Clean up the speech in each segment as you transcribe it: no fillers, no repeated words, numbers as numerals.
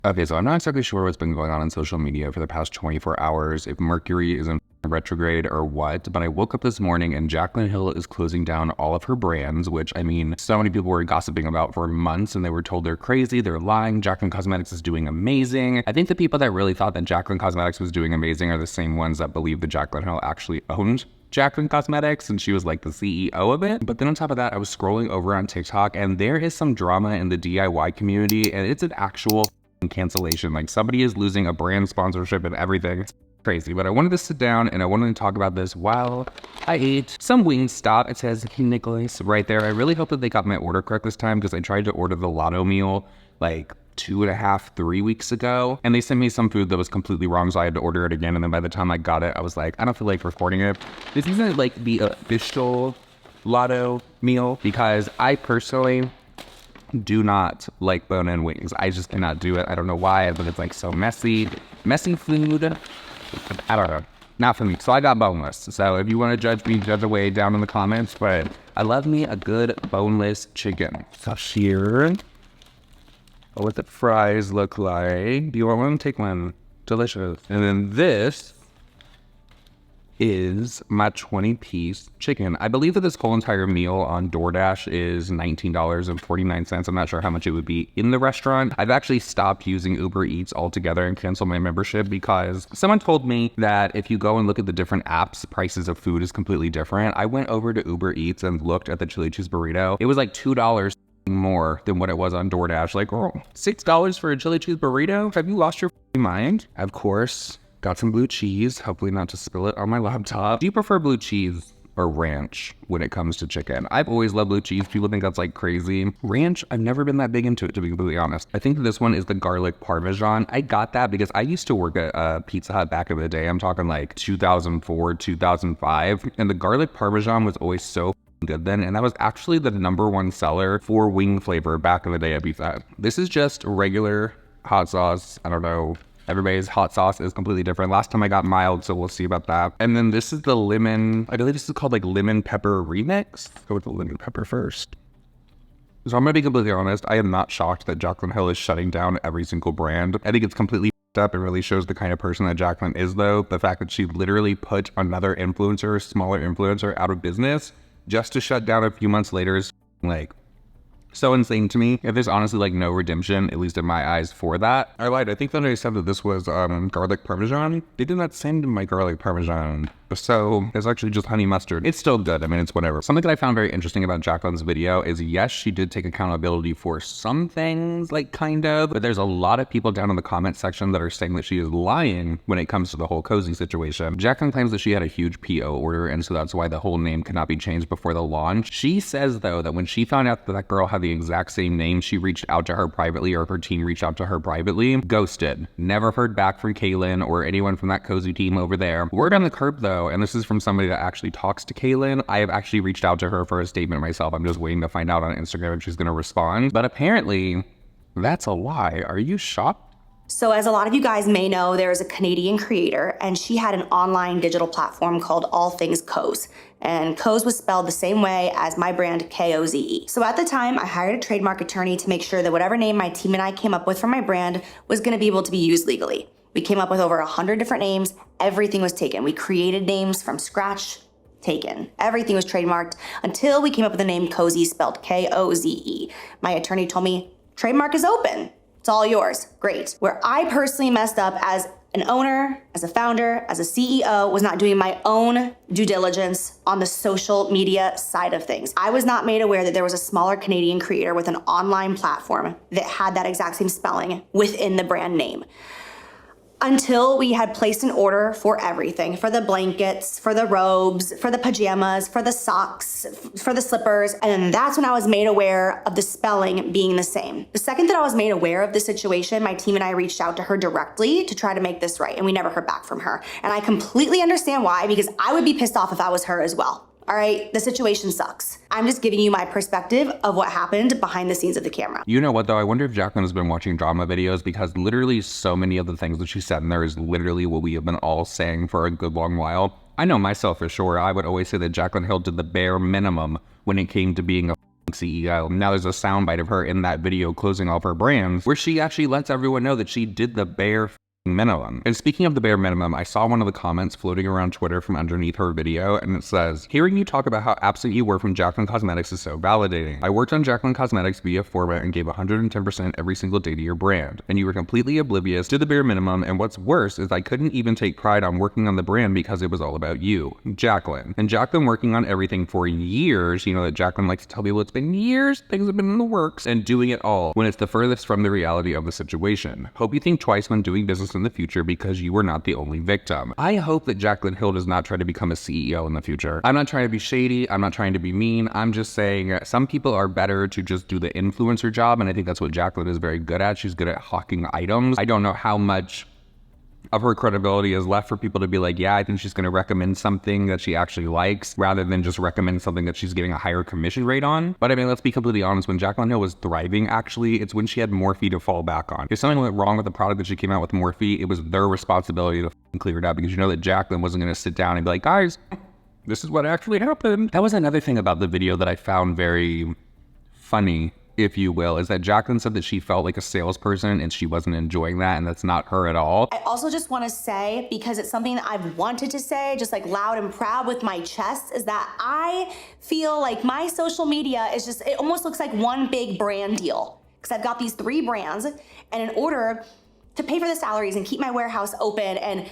Okay, so I'm not exactly sure what's been going on social media for the past 24 hours, if Mercury is in retrograde or what, but I woke up this morning and Jaclyn Hill is closing down all of her brands, which, I mean, so many people were gossiping about for months and they were told they're crazy, they're lying. Jaclyn Cosmetics is doing amazing. I think the people that really thought that Jaclyn Cosmetics was doing amazing are the same ones that believe that Jaclyn Hill actually owned Jaclyn Cosmetics and she was like the CEO of it. But then on top of that, I was scrolling over on TikTok and there is some drama in the DIY community and it's an actual cancellation. Like somebody is losing a brand sponsorship and everything. It's crazy. But I wanted to sit down and I wanted to talk about this while I ate some Wingstop. It says Nicholas right there. I really hope that they got my order correct this time because I tried to order the Lotto meal like 2.5, 3 weeks ago, and they sent me some food that was completely wrong, so I had to order it again. And then by the time I got it, I was like, I don't feel like recording it. This isn't like the official Lotto meal because I personally do not like bone-in wings. I just cannot do it. I don't know why, but it's like so messy food. I don't know, not for me. So I got boneless. So if you want to judge me, judge away down in the comments. But I love me a good boneless chicken. So here, what the fries look like. Do you want one? Take one. Delicious. And then this is my 20-piece chicken. I believe that this whole entire meal on DoorDash is $19.49. I'm not sure how much it would be in the restaurant. I've actually stopped using Uber Eats altogether and canceled my membership because someone told me that if you go and look at the different apps, prices of food is completely different. I went over to Uber Eats and looked at the chili cheese burrito. It was like $2 more than what it was on DoorDash. Like, oh, $6 for a chili cheese burrito? Have you lost your mind? Of course, got some blue cheese, hopefully not to spill it on my laptop. Do you prefer blue cheese or ranch when it comes to chicken? I've always loved blue cheese. People think that's like crazy. Ranch, I've never been that big into it, to be completely honest. I think this one is the garlic parmesan. I got that because I used to work at Pizza Hut back in the day. I'm talking like 2004, 2005. And the garlic parmesan was always so good then, and that was actually the #1 seller for wing flavor back in the day at Pizza Hut. This is just regular hot sauce. I don't know, everybody's hot sauce is completely different. Last time I got mild, so we'll see about that. And then this is the lemon, I believe this is called like lemon pepper remix. Go with the lemon pepper first. So I'm gonna be completely honest, I am not shocked that Jaclyn Hill is shutting down every single brand. I think it's completely up. It really shows the kind of person that Jaclyn is though. The fact that she literally put another influencer, smaller influencer, out of business just to shut down a few months later is like so insane to me. If there's honestly like no redemption, at least in my eyes, for that. I lied. I think that I said that this was garlic parmesan. They did not send my garlic parmesan. So it's actually just honey mustard. It's still good. I mean, it's whatever. Something that I found very interesting about Jaclyn's video is yes, she did take accountability for some things, like kind of, but there's a lot of people down in the comment section that are saying that she is lying when it comes to the whole Koze situation. Jaclyn claims that she had a huge PO order, and so that's why the whole name cannot be changed before the launch. She says though that when she found out that that girl had the exact same name, she reached out to her privately, or her team reached out to her privately. Ghosted. Never heard back from Jaclyn or anyone from that Koze team over there. Word on the curb though, and this is from somebody that actually talks to Jaclyn, I have actually reached out to her for a statement myself. I'm just waiting to find out on Instagram if she's gonna respond. But apparently, that's a lie. Are you shocked? So as a lot of you guys may know, there is a Canadian creator and she had an online digital platform called All Things Koze. And Koze was spelled the same way as my brand, Koze. So at the time, I hired a trademark attorney to make sure that whatever name my team and I came up with for my brand was gonna be able to be used legally. We came up with over 100 different names. Everything was taken. We created names from scratch, taken. Everything was trademarked until we came up with the name Koze, spelled Koze. My attorney told me, trademark is open. It's all yours. Great. Where I personally messed up as an owner, as a founder, as a CEO, was not doing my own due diligence on the social media side of things. I was not made aware that there was a smaller Canadian creator with an online platform that had that exact same spelling within the brand name. Until we had placed an order for everything, for the blankets, for the robes, for the pajamas, for the socks, for the slippers, and then that's when I was made aware of the spelling being the same. The second that I was made aware of the situation, my team and I reached out to her directly to try to make this right, and we never heard back from her. And I completely understand why, because I would be pissed off if I was her as well. All right, the situation sucks. I'm just giving you my perspective of what happened behind the scenes of the camera. You know what though? I wonder if Jaclyn has been watching drama videos because literally so many of the things that she said in there is literally what we have been all saying for a good long while. I know myself for sure. I would always say that Jaclyn Hill did the bare minimum when it came to being a CEO. Now there's a soundbite of her in that video closing all of her brands where she actually lets everyone know that she did the bare minimum. And speaking of the bare minimum, I saw one of the comments floating around Twitter from underneath her video, and it says, hearing you talk about how absent you were from Jaclyn Cosmetics is so validating. I worked on Jaclyn Cosmetics via format and gave 110% every single day to your brand, and you were completely oblivious to the bare minimum, and what's worse is I couldn't even take pride on working on the brand because it was all about you, Jaclyn. And Jaclyn working on everything for years, you know that Jaclyn likes to tell people it's been years, things have been in the works, and doing it all when it's the furthest from the reality of the situation. Hope you think twice when doing business in the future because you were not the only victim. I hope that Jaclyn Hill does not try to become a CEO in the future. I'm not trying to be shady. I'm not trying to be mean. I'm just saying some people are better to just do the influencer job, and I think that's what Jaclyn is very good at. She's good at hawking items. I don't know how much of her credibility is left for people to be like, yeah, I think she's going to recommend something that she actually likes rather than just recommend something that she's getting a higher commission rate on. But I mean, let's be completely honest, when Jaclyn Hill was thriving, actually, it's when she had Morphe to fall back on. If something went wrong with the product that she came out with Morphe, it was their responsibility to clear it out, because you know that Jaclyn wasn't going to sit down and be like, guys, this is what actually happened. That was another thing about the video that I found very funny, if you will, is that Jaclyn said that she felt like a salesperson and she wasn't enjoying that, and that's not her at all. I also just want to say, because it's something that I've wanted to say, just like loud and proud with my chest, is that I feel like my social media is just, it almost looks like one big brand deal. Because I've got these 3 brands, and in order to pay for the salaries and keep my warehouse open and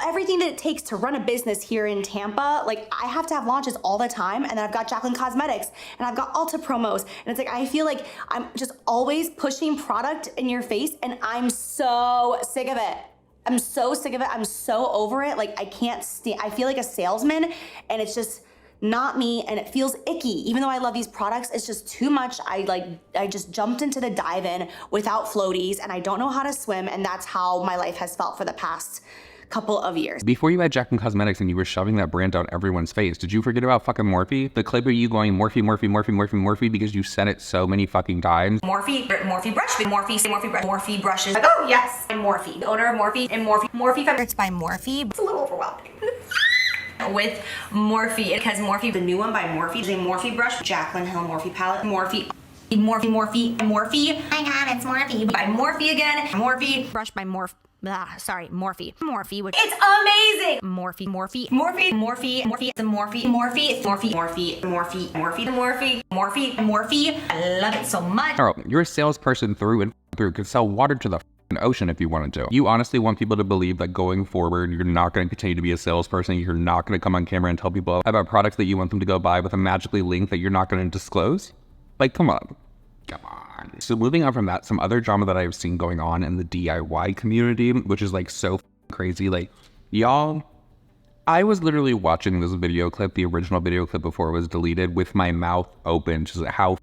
everything that it takes to run a business here in Tampa, like I have to have launches all the time. And then I've got Jaclyn Cosmetics and I've got Ulta promos. And it's like, I feel like I'm just always pushing product in your face, and I'm so sick of it. I'm so sick of it. I'm so over it. Like I can't stand, I feel like a salesman, and it's just not me, and it feels icky. Even though I love these products, it's just too much. I just jumped into the dive in without floaties, and I don't know how to swim, and that's how my life has felt for the past couple of years. Before you had Jaclyn Cosmetics and you were shoving that brand down everyone's face, did you forget about fucking Morphe? The clip of you going Morphe, Morphe, Morphe, Morphe, Morphe because you said it so many fucking times. Morphe brush, Morphe brushes. Like, oh yes, I'm Morphe, the owner of Morphe, and Morphe fabrics by Morphe. It's a little overwhelming. With Morphe, because Morphe, the new one by Morphe, is a Morphe brush, Jaclyn Hill Morphe palette, Morphe. Oh my god, it's Morphe. By Morphe again. Morphe. Brush by Morphe. Morphe. Morphe, which it's amazing. Morphe. I love it so much. Carl, you're a salesperson through and through. Could sell water to the ocean if you wanted to. You honestly want people to believe that going forward, you're not going to continue to be a salesperson. You're not going to come on camera and tell people about products that you want them to go buy with a magically link that you're not going to disclose? Like, come on. Come on. So moving on from that, some other drama that I've seen going on in the DIY community, which is like so crazy. Like, y'all, I was literally watching this video clip, the original video clip before it was deleted, with my mouth open, just how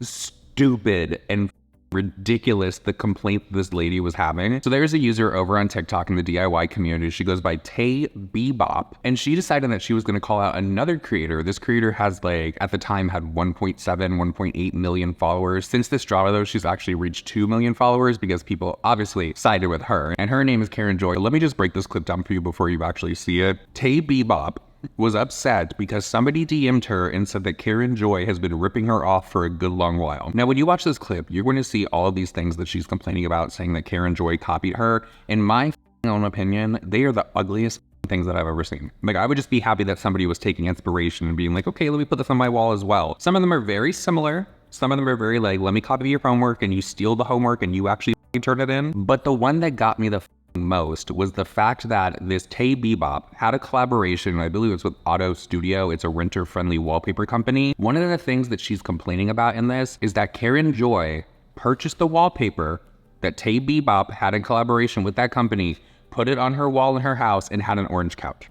stupid and ridiculous the complaint this lady was having. So there's a user over on TikTok in the DIY community. She goes by Tay Bebop, and she decided that she was going to call out another creator. This creator has, like, at the time had 1.7, 1.8 million followers. Since this drama though, she's actually reached 2 million followers because people obviously sided with her, and her name is Karen Joy. Let me just break this clip down for you before you actually see it. Tay Bebop was upset because somebody DM'd her and said that Karen Joy has been ripping her off for a good long while. Now, when you watch this clip, you're going to see all of these things that she's complaining about, saying that Karen Joy copied her. In my own opinion, they are the ugliest things that I've ever seen. Like, I would just be happy that somebody was taking inspiration and being like, okay, let me put this on my wall as well. Some of them are very similar. Some of them are very like, let me copy your homework, and you steal the homework and you actually turn it in. But the one that got me the most was the fact that this Tay Bebop had a collaboration, I believe it's with Auto Studio. It's a renter-friendly wallpaper company. One of the things that she's complaining about in this is that Karen Joy purchased the wallpaper that Tay Bebop had in collaboration with that company, put it on her wall in her house, and had an orange couch.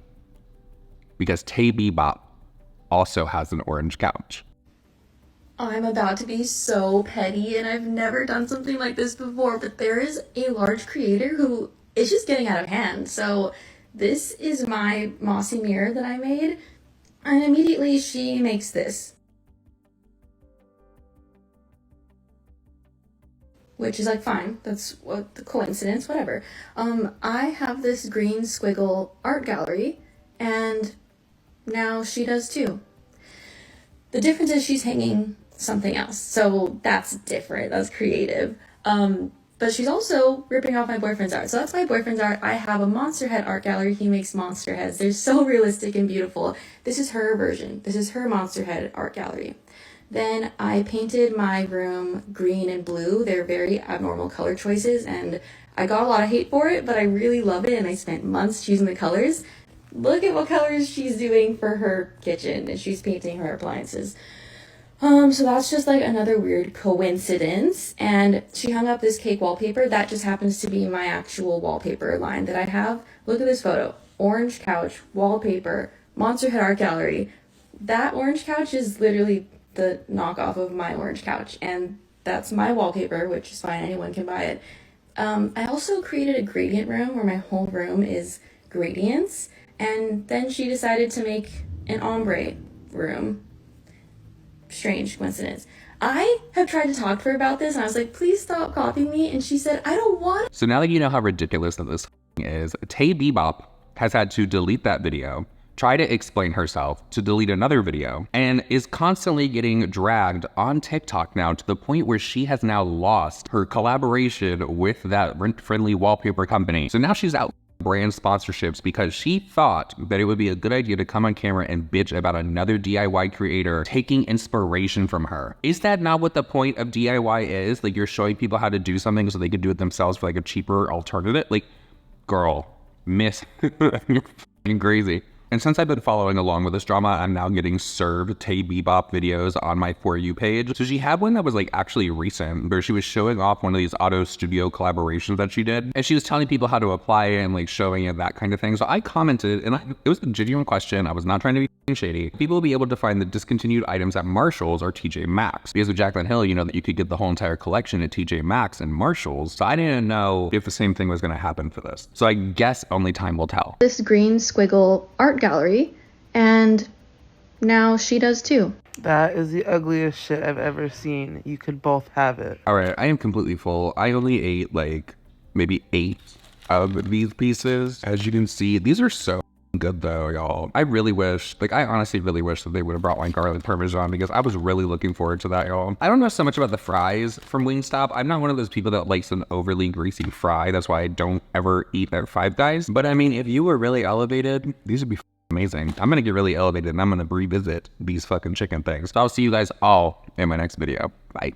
Because Tay Bebop also has an orange couch. I'm about to be so petty, and I've never done something like this before, but there is a large creator who is just getting out of hand. So this is my mossy mirror that I made, and immediately she makes this. Which is like, fine, that's what the coincidence, whatever. I have this green squiggle art gallery, and now she does too. The difference is she's hanging something else. So that's different. That's creative. But she's also ripping off my boyfriend's art. So that's my boyfriend's art. I have a monster head art gallery. He makes monster heads. They're so realistic and beautiful. This is her version. This is her monster head art gallery. Then I painted my room green and blue. They're very abnormal color choices, and I got a lot of hate for it, but I really love it, and I spent months choosing the colors. Look at what colors she's doing for her kitchen, and she's painting her appliances. So that's just like another weird coincidence. And she hung up this cake wallpaper. That just happens to be my actual wallpaper line that I have. Look at this photo. Orange couch, wallpaper, Monster Head Art Gallery. That orange couch is literally the knockoff of my orange couch. And that's my wallpaper, which is fine. Anyone can buy it. I also created a gradient room where my whole room is gradients. And then she decided to make an ombre room. Strange coincidence. I have tried to talk to her about this, and I was like, please stop copying me. And she said, I don't want it. So now that you know how ridiculous that this is, Tay Bebop has had to delete that video, try to explain herself, to delete another video, and is constantly getting dragged on TikTok now to the point where she has now lost her collaboration with that rent-friendly wallpaper company. So now she's out brand sponsorships because she thought that it would be a good idea to come on camera and bitch about another DIY creator taking inspiration from her. Is that not what the point of DIY is? Like, you're showing people how to do something so they could do it themselves for like a cheaper alternative? Like, girl, miss, you're fucking crazy. And since I've been following along with this drama, I'm now getting served Tay Bebop videos on my For You page. So she had one that was like actually recent, where she was showing off one of these auto studio collaborations that she did. And she was telling people how to apply it and like showing it, that kind of thing. So I commented, and it was a genuine question. I was not trying to be shady. People will be able to find the discontinued items at Marshall's or TJ Maxx. Because with Jaclyn Hill, you know that you could get the whole entire collection at TJ Maxx and Marshall's. So I didn't know if the same thing was going to happen for this. So I guess only time will tell. This green squiggle art gallery, and now she does too. That is the ugliest shit I've ever seen. You could both have it. All right, I am completely full. I only ate like maybe 8 of these pieces. As you can see, these are so good though, y'all. I honestly really wish that they would have brought like garlic parmesan, because I was really looking forward to that, y'all. I don't know so much about the fries from Wingstop. I'm not one of those people that likes an overly greasy fry. That's why I don't ever eat at Five Guys. But I mean, if you were really elevated, these would be amazing. I'm gonna get really elevated and I'm gonna revisit these fucking chicken things. So I'll see you guys all in my next video. Bye.